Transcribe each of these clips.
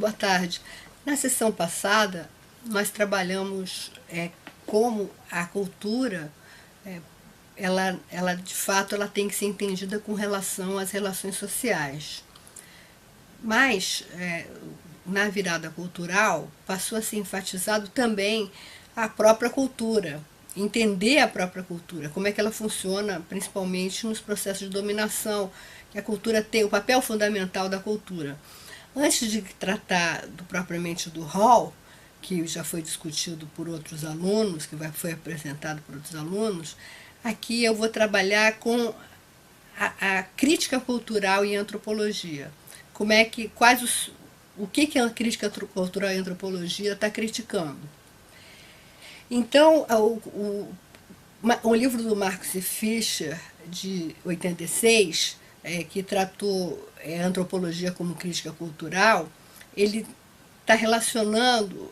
Boa tarde. Na sessão passada, nós trabalhamos como a cultura, ela de fato ela tem que ser entendida com relação às relações sociais. Mas, na virada cultural, passou a ser enfatizado também a própria cultura, entender a própria cultura, como é que ela funciona, principalmente nos processos de dominação, que a cultura tem o papel fundamental da cultura. Antes de tratar propriamente do rol, que já foi discutido por outros alunos, que foi apresentado por outros alunos, aqui eu vou trabalhar com a crítica cultural e antropologia. Como é que, o que a crítica cultural e antropologia está criticando? Então, o livro do Marcus e Fischer, de 86, que tratou antropologia como crítica cultural, ele está relacionando,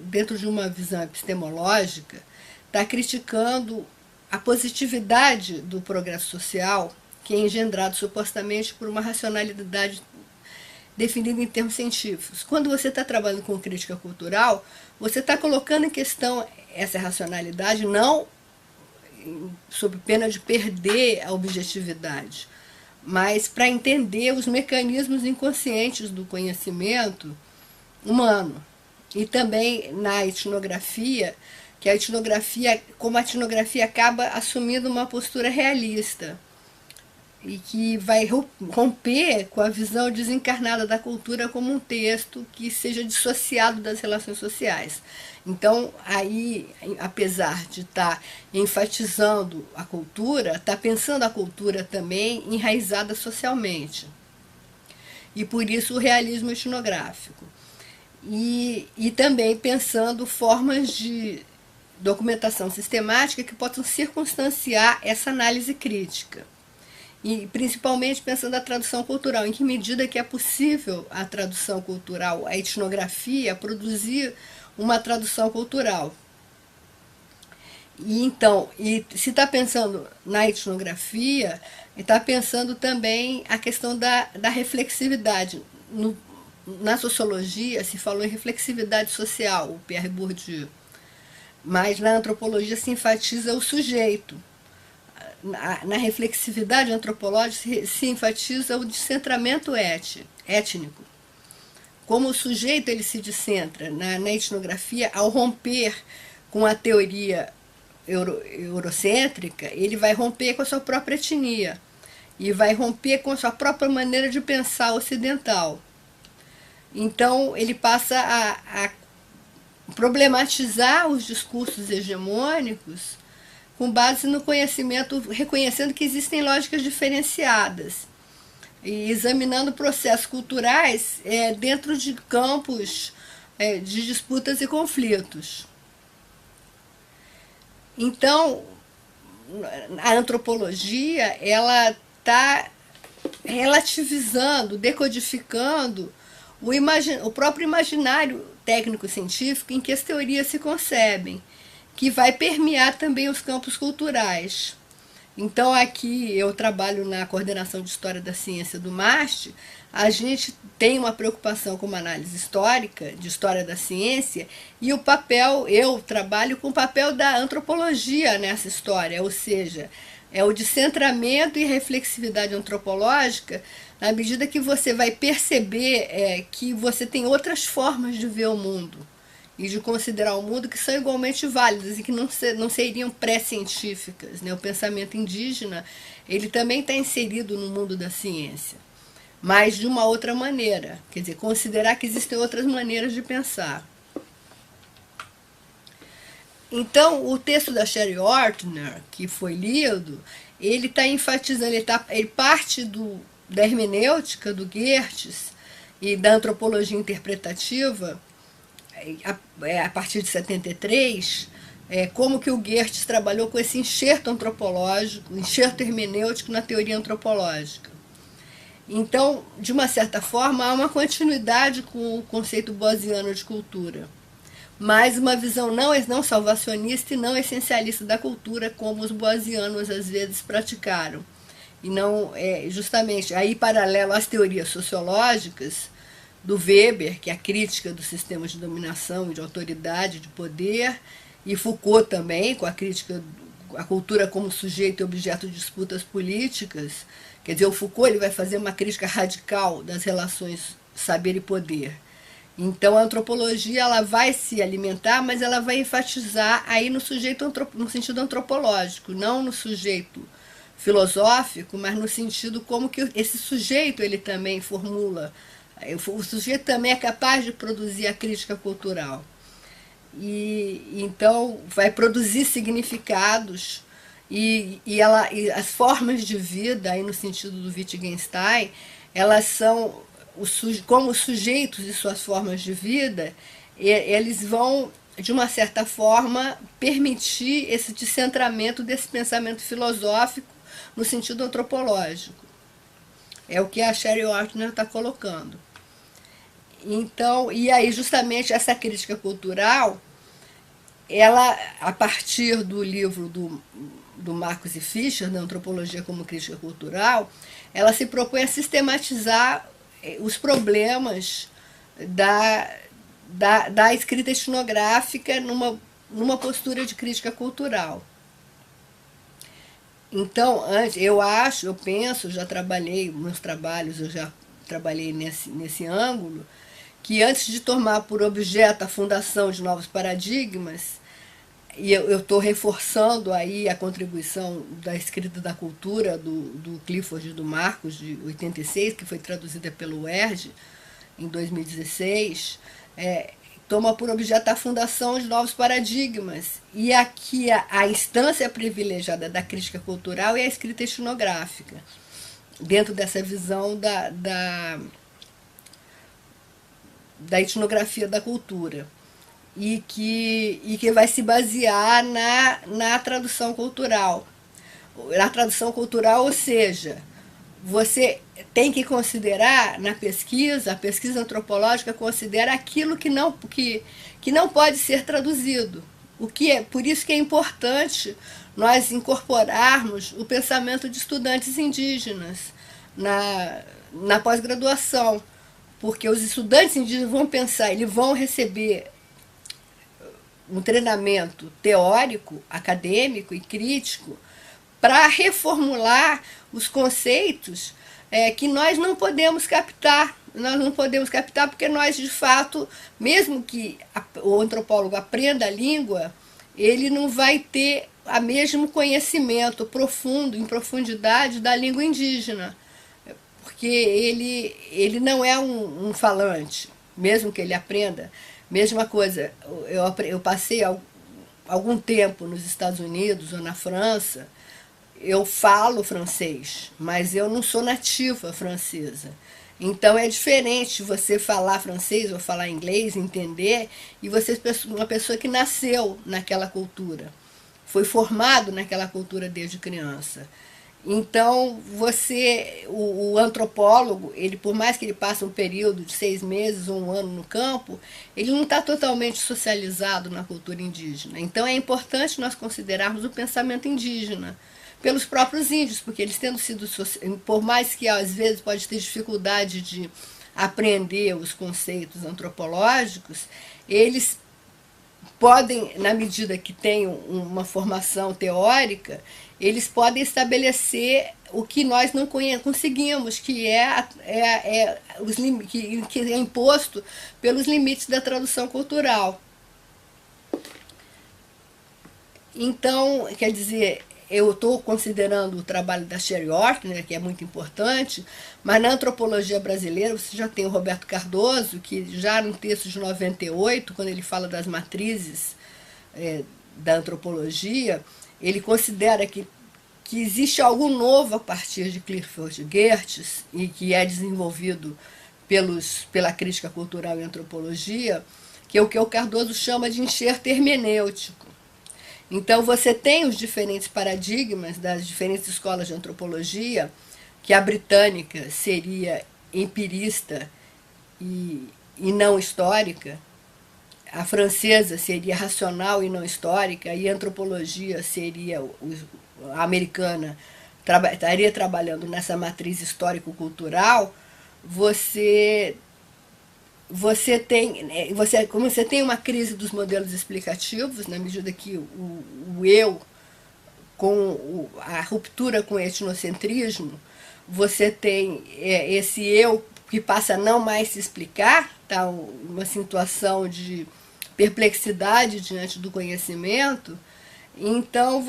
dentro de uma visão epistemológica, está criticando a positividade do progresso social, que é engendrado supostamente por uma racionalidade definida em termos científicos. Quando você está trabalhando com crítica cultural, você está colocando em questão essa racionalidade, não sob pena de perder a objetividade, mas para entender os mecanismos inconscientes do conhecimento humano. E também na etnografia, que a etnografia, como a etnografia acaba assumindo uma postura realista e que vai romper com a visão desencarnada da cultura como um texto que seja dissociado das relações sociais. Então, aí, apesar de estar enfatizando a cultura, está pensando a cultura também enraizada socialmente. E por isso o realismo etnográfico. E também pensando formas de documentação sistemática que possam circunstanciar essa análise crítica. E principalmente pensando a tradução cultural, em que medida que é possível a tradução cultural, a etnografia, produzir uma tradução cultural. E então, se está pensando na etnografia, está pensando também a questão da reflexividade. Na sociologia se falou em reflexividade social, o Pierre Bourdieu, mas na antropologia se enfatiza o sujeito. Na reflexividade antropológica se enfatiza o descentramento étnico. Como o sujeito ele se descentra na etnografia, ao romper com a teoria eurocêntrica, ele vai romper com a sua própria etnia e vai romper com a sua própria maneira de pensar ocidental. Então ele passa a problematizar os discursos hegemônicos com base no conhecimento, reconhecendo que existem lógicas diferenciadas e examinando processos culturais dentro de campos de disputas e conflitos. Então, a antropologia ela está relativizando, decodificando o próprio imaginário técnico-científico em que as teorias se concebem, que vai permear também os campos culturais. Então, aqui eu trabalho na coordenação de História da Ciência do MAST, a gente tem uma preocupação com uma análise histórica, de História da Ciência, e eu trabalho com o papel da antropologia nessa história, ou seja, é o descentramento e reflexividade antropológica, na medida que você vai perceber que você tem outras formas de ver o mundo e de considerar o mundo que são igualmente válidas e que não seriam pré-científicas. Né? O pensamento indígena ele também está inserido no mundo da ciência, mas de uma outra maneira, quer dizer, considerar que existem outras maneiras de pensar. Então, o texto da Sherry Ortner, que foi lido, ele está enfatizando, ele parte da hermenêutica do Geertz e da antropologia interpretativa, a partir de 73, como que o Geertz trabalhou com esse enxerto antropológico, enxerto hermenêutico na teoria antropológica. Então, de uma certa forma, há uma continuidade com o conceito boasiano de cultura, mas uma visão não salvacionista e não essencialista da cultura, como os boasianos às vezes praticaram. E não, justamente, aí paralelo às teorias sociológicas, do Weber, que é a crítica do sistema de dominação e de autoridade, de poder, e Foucault também, com a crítica à cultura como sujeito e objeto de disputas políticas. Quer dizer, o Foucault ele vai fazer uma crítica radical das relações saber e poder. Então a antropologia ela vai se alimentar, mas ela vai enfatizar aí no sujeito no sentido antropológico, não no sujeito filosófico, mas no sentido como que esse sujeito ele também formula, o sujeito também é capaz de produzir a crítica cultural. E então vai produzir significados e as formas de vida, aí no sentido do Wittgenstein, elas são como os sujeitos e suas formas de vida, eles vão, de uma certa forma, permitir esse descentramento desse pensamento filosófico no sentido antropológico. É o que a Sherry Ortner está colocando. Então, e aí justamente essa crítica cultural, ela, a partir do livro do Marcus e Fischer, da Antropologia como Crítica Cultural, ela se propõe a sistematizar os problemas da escrita etnográfica numa postura de crítica cultural. Então, eu penso, já trabalhei, meus trabalhos eu já trabalhei nesse ângulo, que antes de tomar por objeto a fundação de novos paradigmas, e eu estou reforçando aí a contribuição da escrita da cultura do Clifford e do Marcos, de 86, que foi traduzida pelo UERJ em 2016, toma por objeto a fundação de novos paradigmas. E aqui a instância privilegiada da crítica cultural é a escrita etnográfica, dentro dessa visão da etnografia da cultura. E que vai se basear na tradução cultural. Na tradução cultural, ou seja, você tem que considerar na pesquisa, a pesquisa antropológica considera aquilo que não pode ser traduzido. Por isso que é importante nós incorporarmos o pensamento de estudantes indígenas na pós-graduação, porque os estudantes indígenas vão pensar, eles vão receber um treinamento teórico, acadêmico e crítico para reformular os conceitos que nós não podemos captar. Nós não podemos captar porque nós, de fato, mesmo que o antropólogo aprenda a língua, ele não vai ter o mesmo conhecimento profundo, em profundidade, da língua indígena, porque ele não é um falante, mesmo que ele aprenda. Mesma coisa, eu passei algum tempo nos Estados Unidos ou na França, eu falo francês, mas eu não sou nativa francesa. Então é diferente você falar francês ou falar inglês, entender, e você uma pessoa que nasceu naquela cultura, foi formado naquela cultura desde criança. Então, o antropólogo, ele, por mais que ele passe um período de 6 meses ou um ano no campo, ele não está totalmente socializado na cultura indígena. Então, é importante nós considerarmos o pensamento indígena pelos próprios índios, porque eles tendo sido, por mais que às vezes pode ter dificuldade de aprender os conceitos antropológicos, eles podem, na medida que tenham uma formação teórica, eles podem estabelecer o que nós não conseguimos, que é imposto pelos limites da tradução cultural. Então, quer dizer, eu estou considerando o trabalho da Sherry Ortner, que é muito importante, mas na antropologia brasileira você já tem o Roberto Cardoso, que já no texto de 98, quando ele fala das matrizes da antropologia, ele considera que existe algo novo a partir de Clifford Geertz, e que é desenvolvido pela crítica cultural e antropologia, que é o que o Cardoso chama de enxerto hermenêutico. Então você tem os diferentes paradigmas das diferentes escolas de antropologia, que a britânica seria empirista e não histórica, a francesa seria racional e não histórica, e a antropologia seria a americana, estaria trabalhando nessa matriz histórico-cultural. Você como você tem uma crise dos modelos explicativos, na medida que o eu, a ruptura com o etnocentrismo, você tem esse eu que passa a não mais se explicar, tá? Uma situação de perplexidade diante do conhecimento. Então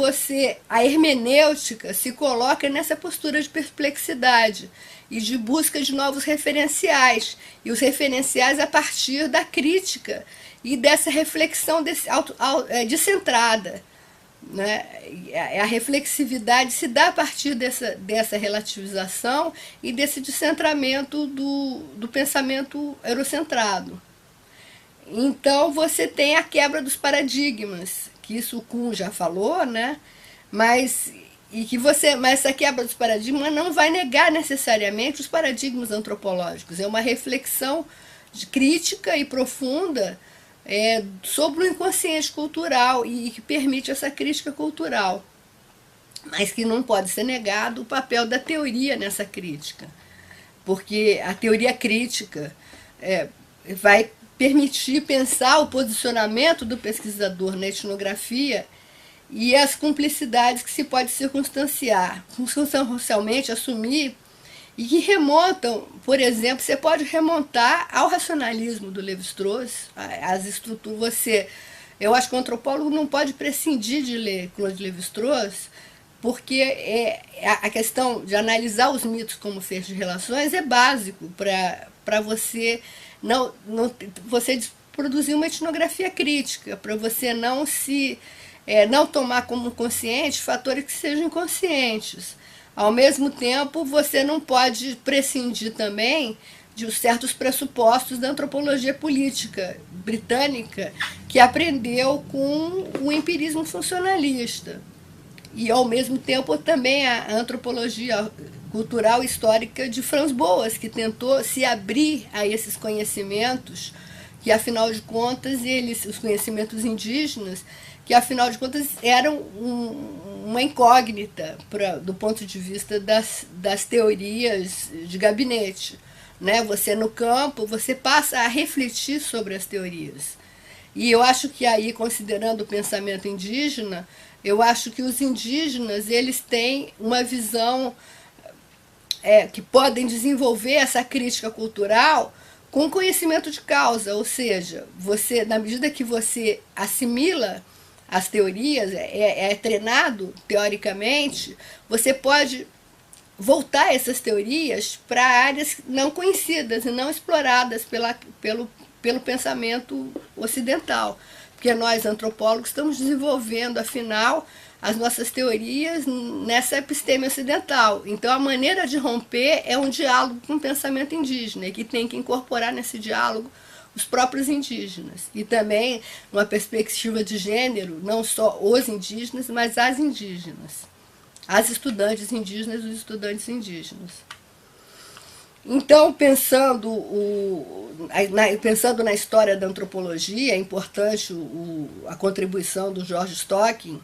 a hermenêutica se coloca nessa postura de perplexidade e de busca de novos referenciais, e os referenciais a partir da crítica e dessa reflexão descentrada. Né? A reflexividade se dá a partir dessa relativização e desse descentramento do pensamento eurocentrado. Então você tem a quebra dos paradigmas, que isso o Kuhn já falou, né? Mas essa quebra dos paradigmas não vai negar necessariamente os paradigmas antropológicos. É uma reflexão crítica e profunda sobre o inconsciente cultural e que permite essa crítica cultural, mas que não pode ser negado o papel da teoria nessa crítica, porque a teoria crítica vai permitir pensar o posicionamento do pesquisador na etnografia e as cumplicidades que se pode circunstancialmente assumir e que remontam, por exemplo, você pode remontar ao racionalismo do Lévi-Strauss, as estruturas. Eu acho que o antropólogo não pode prescindir de ler Claude Lévi-Strauss, porque a questão de analisar os mitos como feitos de relações é básico para você você produzir uma etnografia crítica, para você não tomar como consciente fatores que sejam inconscientes. Ao mesmo tempo, você não pode prescindir também de certos pressupostos da antropologia política britânica, que aprendeu com o empirismo funcionalista. E, ao mesmo tempo, também a antropologia cultural e histórica de Franz Boas, que tentou se abrir a esses conhecimentos, que, afinal de contas, os conhecimentos indígenas, que, afinal de contas, eram uma incógnita do ponto de vista das teorias de gabinete. Né? Você, no campo, você passa a refletir sobre as teorias. E eu acho que aí, considerando o pensamento indígena, eu acho que os indígenas eles têm uma visão que podem desenvolver essa crítica cultural com conhecimento de causa, ou seja, na medida que você assimila as teorias, treinado teoricamente, você pode voltar essas teorias para áreas não conhecidas e não exploradas pelo pensamento ocidental. Porque nós, antropólogos, estamos desenvolvendo, afinal, as nossas teorias nessa episteme ocidental. Então, a maneira de romper é um diálogo com o pensamento indígena, e que tem que incorporar nesse diálogo os próprios indígenas. E também uma perspectiva de gênero, não só os indígenas, mas as indígenas. As estudantes indígenas e os estudantes indígenas. Então, pensando na história da antropologia, é importante a contribuição do George Stocking,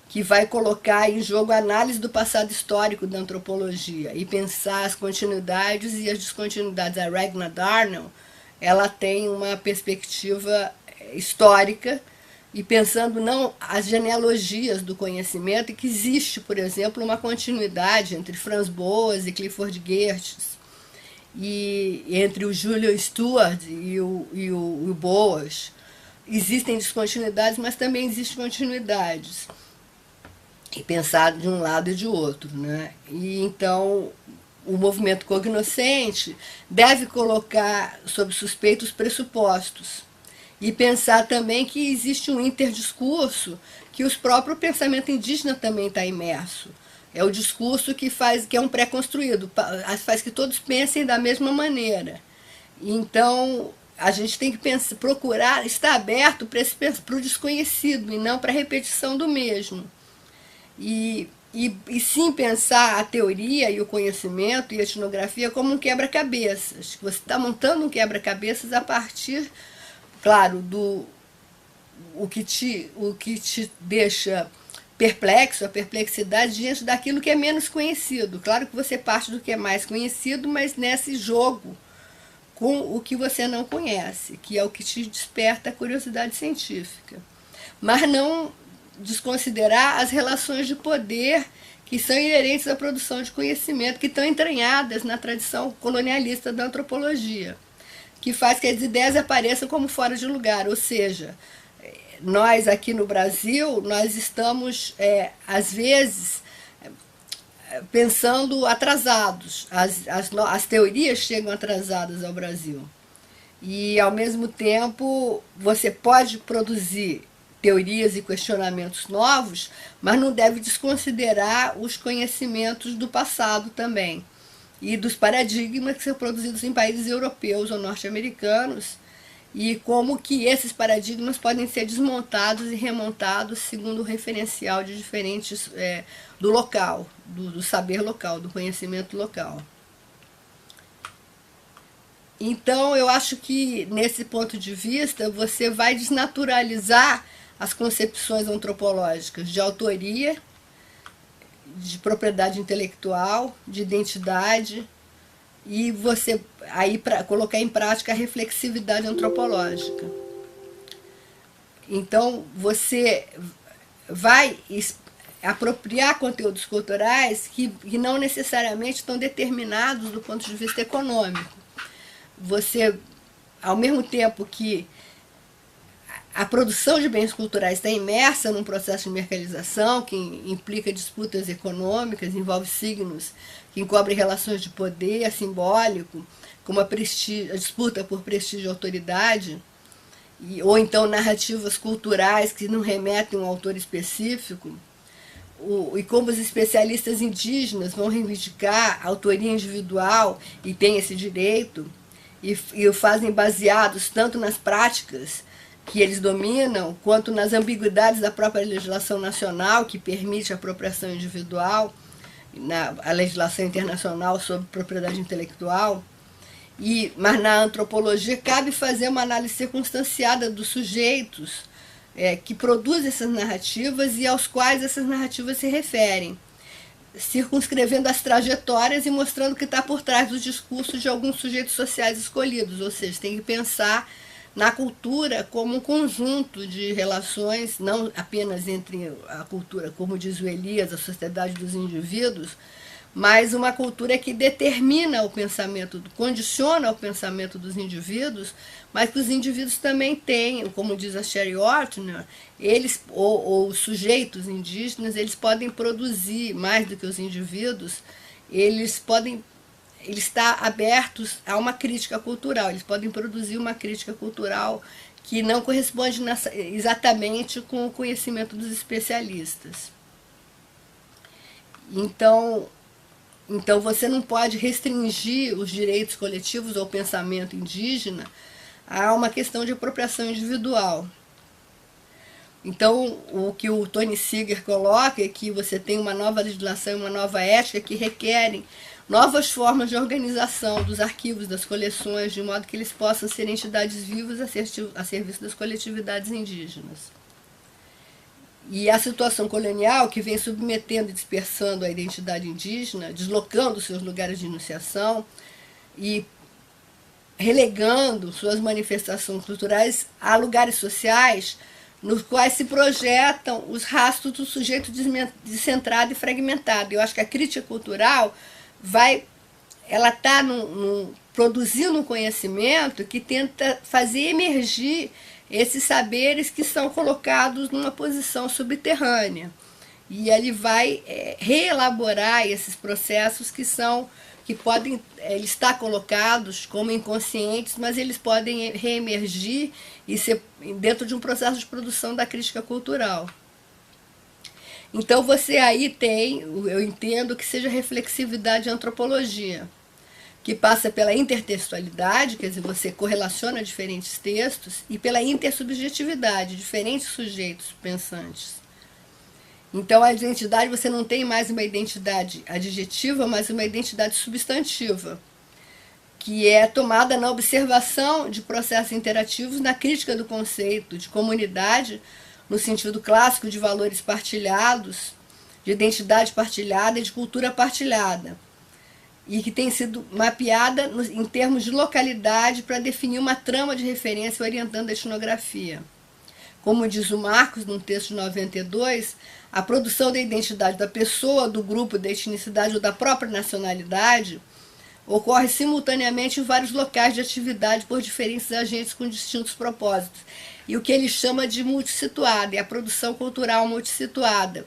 que vai colocar em jogo a análise do passado histórico da antropologia e pensar as continuidades e as descontinuidades. A Ragnar Darnell, ela tem uma perspectiva histórica e pensando não as genealogias do conhecimento, e que existe, por exemplo, uma continuidade entre Franz Boas e Clifford Geertz, e entre o Julian Stewart e o Boas. Existem descontinuidades, mas também existem continuidades. E pensar de um lado e de outro. Né? E então o movimento cognoscente deve colocar sob suspeita os pressupostos e pensar também que existe um interdiscurso que o próprio pensamento indígena também está imerso. É o discurso que é um pré-construído, faz que todos pensem da mesma maneira. Então, a gente tem que procurar estar aberto para o desconhecido e não para a repetição do mesmo. E sim pensar a teoria e o conhecimento e a etnografia como um quebra-cabeças. Você está montando um quebra-cabeças a partir, claro, o que te deixa perplexo, a perplexidade diante daquilo que é menos conhecido. Claro que você parte do que é mais conhecido, mas nesse jogo com o que você não conhece, que é o que te desperta a curiosidade científica. Mas não desconsiderar as relações de poder que são inerentes à produção de conhecimento, que estão entranhadas na tradição colonialista da antropologia, que faz que as ideias apareçam como fora de lugar, ou seja, nós aqui no Brasil, nós estamos, às vezes, pensando atrasados, as teorias chegam atrasadas ao Brasil. E, ao mesmo tempo, você pode produzir teorias e questionamentos novos, mas não deve desconsiderar os conhecimentos do passado também, e dos paradigmas que são produzidos em países europeus ou norte-americanos, e como que esses paradigmas podem ser desmontados e remontados segundo o referencial de diferentes do local, do saber local, do conhecimento local. Então, eu acho que, nesse ponto de vista, você vai desnaturalizar as concepções antropológicas de autoria, de propriedade intelectual, de identidade, e você aí colocar em prática a reflexividade antropológica. Então, você vai apropriar conteúdos culturais que não necessariamente estão determinados do ponto de vista econômico. Você, ao mesmo tempo que a produção de bens culturais está imersa num processo de mercantilização que implica disputas econômicas, envolve signos que encobrem relações de poder simbólico, como a disputa por prestígio e autoridade, ou então narrativas culturais que não remetem a um autor específico, e como os especialistas indígenas vão reivindicar a autoria individual e têm esse direito, e o fazem baseados tanto nas práticas que eles dominam, quanto nas ambiguidades da própria legislação nacional, que permite a apropriação individual, a legislação internacional sobre propriedade intelectual. Mas na antropologia cabe fazer uma análise circunstanciada dos sujeitos que produzem essas narrativas e aos quais essas narrativas se referem, circunscrevendo as trajetórias e mostrando o que está por trás dos discursos de alguns sujeitos sociais escolhidos, ou seja, tem que pensar na cultura como um conjunto de relações, não apenas entre a cultura, como diz o Elias, a sociedade dos indivíduos, mas uma cultura que determina o pensamento, condiciona o pensamento dos indivíduos, mas que os indivíduos também têm, como diz a Sherry Ortner, eles, ou os sujeitos indígenas, eles podem produzir mais do que os indivíduos, eles estão abertos a uma crítica cultural, eles podem produzir uma crítica cultural que não corresponde exatamente com o conhecimento dos especialistas. Então você não pode restringir os direitos coletivos ou pensamento indígena a uma questão de apropriação individual. Então, o que o Tony Seeger coloca é que você tem uma nova legislação e uma nova ética que requerem novas formas de organização dos arquivos, das coleções, de modo que eles possam ser entidades vivas a serviço das coletividades indígenas. E a situação colonial, que vem submetendo e dispersando a identidade indígena, deslocando seus lugares de enunciação e relegando suas manifestações culturais a lugares sociais nos quais se projetam os rastros do sujeito descentrado e fragmentado. Eu acho que a crítica cultural ela está produzindo um conhecimento que tenta fazer emergir esses saberes que são colocados numa posição subterrânea. E ele vai reelaborar esses processos que podem estar colocados como inconscientes, mas eles podem reemergir e ser dentro de um processo de produção da crítica cultural. Então você aí tem, eu entendo que seja reflexividade de antropologia, que passa pela intertextualidade, quer dizer, você correlaciona diferentes textos, e pela intersubjetividade, diferentes sujeitos pensantes. Então a identidade, você não tem mais uma identidade adjetiva, mas uma identidade substantiva, que é tomada na observação de processos interativos, na crítica do conceito de comunidade, no sentido clássico de valores partilhados, de identidade partilhada e de cultura partilhada. e que tem sido mapeada em termos de localidade para definir uma trama de referência orientando a etnografia. Como diz o Marcos, num texto de 92, a produção da identidade da pessoa, do grupo, da etnicidade ou da própria nacionalidade ocorre simultaneamente em vários locais de atividade por diferentes agentes com distintos propósitos. E o que ele chama de multissituada, é a produção cultural multissituada.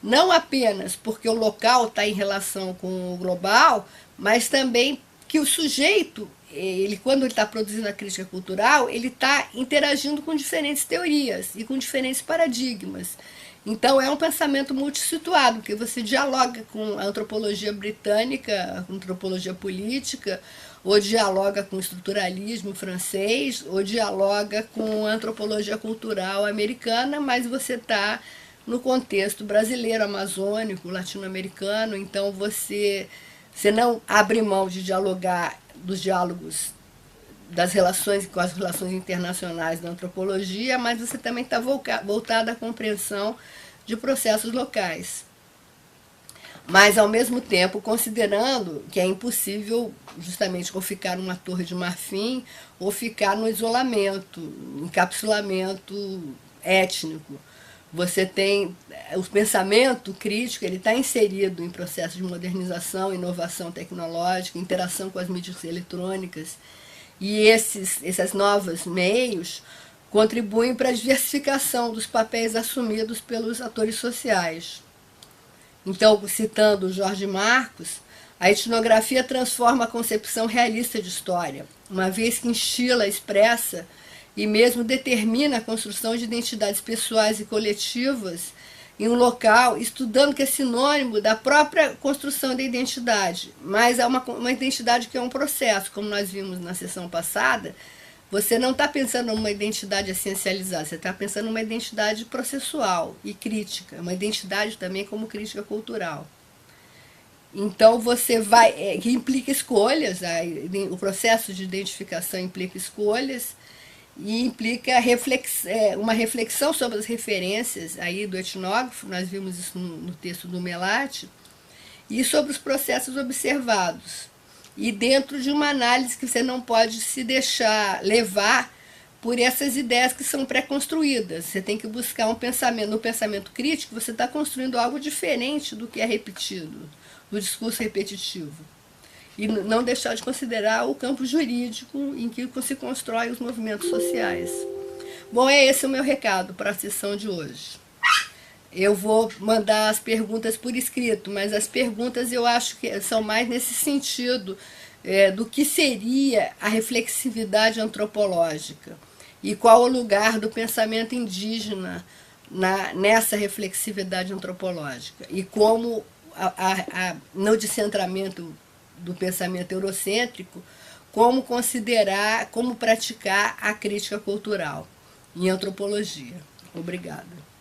Não apenas porque o local está em relação com o global, mas também que o sujeito, ele, quando ele está produzindo a crítica cultural, ele está interagindo com diferentes teorias e com diferentes paradigmas. Então é um pensamento multissituado, porque você dialoga com a antropologia britânica, a antropologia política, ou dialoga com o estruturalismo francês, ou dialoga com a antropologia cultural americana, mas você está no contexto brasileiro, amazônico, latino-americano, então você não abre mão de dialogar dos diálogos das relações com as relações internacionais da antropologia, mas você também está voltado à compreensão de processos locais. Mas, ao mesmo tempo, considerando que é impossível justamente ou ficar numa torre de marfim ou ficar no isolamento, encapsulamento étnico. Você tem o pensamento crítico, ele está inserido em processos de modernização, inovação tecnológica, interação com as mídias eletrônicas, e esses novos meios contribuem para a diversificação dos papéis assumidos pelos atores sociais. Então, citando Jorge Marcos, a etnografia transforma a concepção realista de história, uma vez que instila, expressa e mesmo determina a construção de identidades pessoais e coletivas em um local, estudando que é sinônimo da própria construção da identidade, mas é uma identidade que é um processo, como nós vimos na sessão passada. Você não está pensando numa identidade essencializada, você está pensando numa identidade processual e crítica, uma identidade também como crítica cultural. Então você vai, que implica escolhas, o processo de identificação implica escolhas e implica uma reflexão sobre as referências aí do etnógrafo, nós vimos isso no texto do Melati, e sobre os processos observados. E dentro de uma análise que você não pode se deixar levar por essas ideias que são pré-construídas. Você tem que buscar um pensamento. No pensamento crítico, você está construindo algo diferente do que é repetido, do discurso repetitivo. E não deixar de considerar o campo jurídico em que se constrói os movimentos sociais. Bom, esse o meu recado para a sessão de hoje. Eu vou mandar as perguntas por escrito, mas as perguntas eu acho que são mais nesse sentido do que seria a reflexividade antropológica e qual o lugar do pensamento indígena nessa reflexividade antropológica e como no descentramento do pensamento eurocêntrico, como considerar, como praticar a crítica cultural em antropologia. Obrigada.